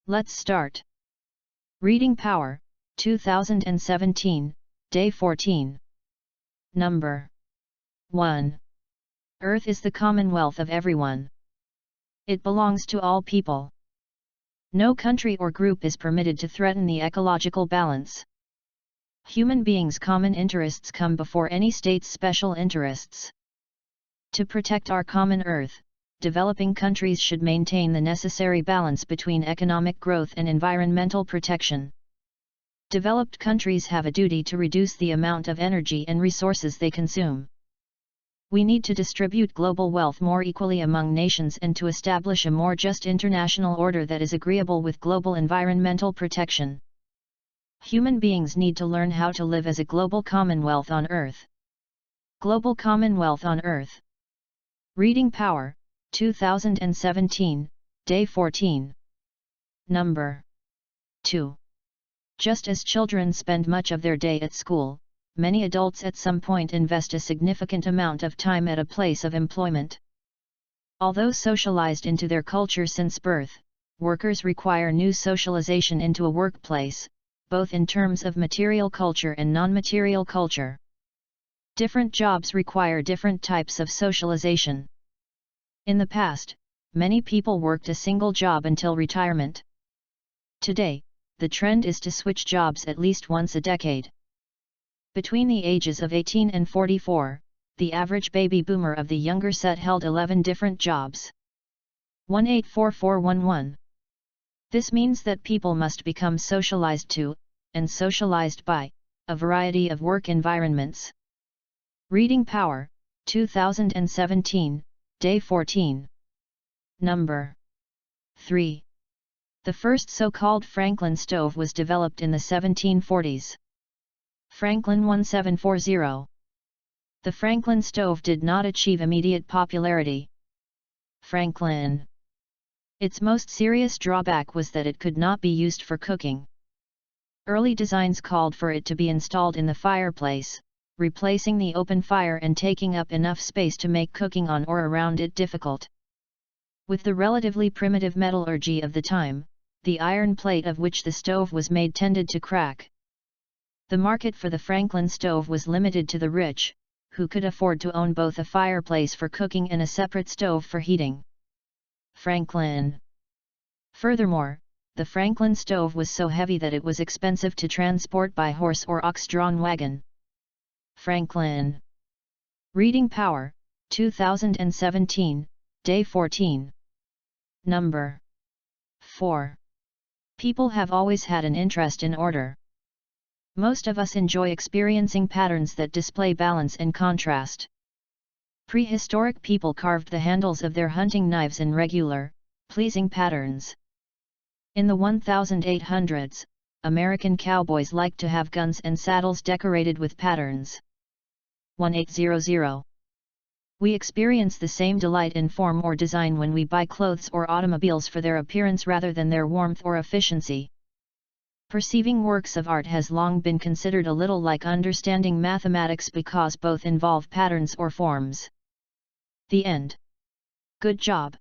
Let's start. Reading Power, 2017, Day 14. Number 1. Earth is the commonwealth of everyone. It belongs to all people. No country or group is permitted to threaten the ecological balance. Human beings' common interests come before any state's special interests. To protect our common Earth, developing countries should maintain the necessary balance between economic growth and environmental protection. Developed countries have a duty to reduce the amount of energy and resources they consume. We need to distribute global wealth more equally among nations and to establish a more just international order that is agreeable with global environmental protection. Human beings need to learn how to live as a global commonwealth on Earth. Global Commonwealth on Earth. Reading Power, 2017, Day 14. Number 2. Just as children spend much of their day at school, many adults at some point invest a significant amount of time at a place of employment. Although socialized into their culture since birth, workers require new socialization into a workplace, both in terms of material culture and non-material culture. Different jobs require different types of socialization. In the past, many people worked a single job until retirement. Today, the trend is to switch jobs at least once a decade. Between the ages of 18 and 44, the average baby boomer of the younger set held 11 different jobs. 184411. This means that people must become socialized to, and socialized by, a variety of work environments. Reading Power, 2017, Day 14. Number 3. The first so-called Franklin stove was developed in the 1740s. Franklin 1740. The Franklin stove did not achieve immediate popularity. Franklin. Its most serious drawback was that it could not be used for cooking. Early designs called for it to be installed in the fireplace, replacing the open fire and taking up enough space to make cooking on or around it difficult. With the relatively primitive metallurgy of the time, the iron plate of which the stove was made tended to crack. The market for the Franklin stove was limited to the rich, who could afford to own both a fireplace for cooking and a separate stove for heating. Franklin. Furthermore, the Franklin stove was so heavy that it was expensive to transport by horse or ox-drawn wagon. Franklin. Reading Power, 2017, Day 14. Number 4. People have always had an interest in order. Most of us enjoy experiencing patterns that display balance and contrast. Prehistoric people carved the handles of their hunting knives in regular, pleasing patterns. In the 1800s, American cowboys liked to have guns and saddles decorated with patterns. 1800. We experience the same delight in form or design when we buy clothes or automobiles for their appearance rather than their warmth or efficiency. Perceiving works of art has long been considered a little like understanding mathematics because both involve patterns or forms. The end. Good job.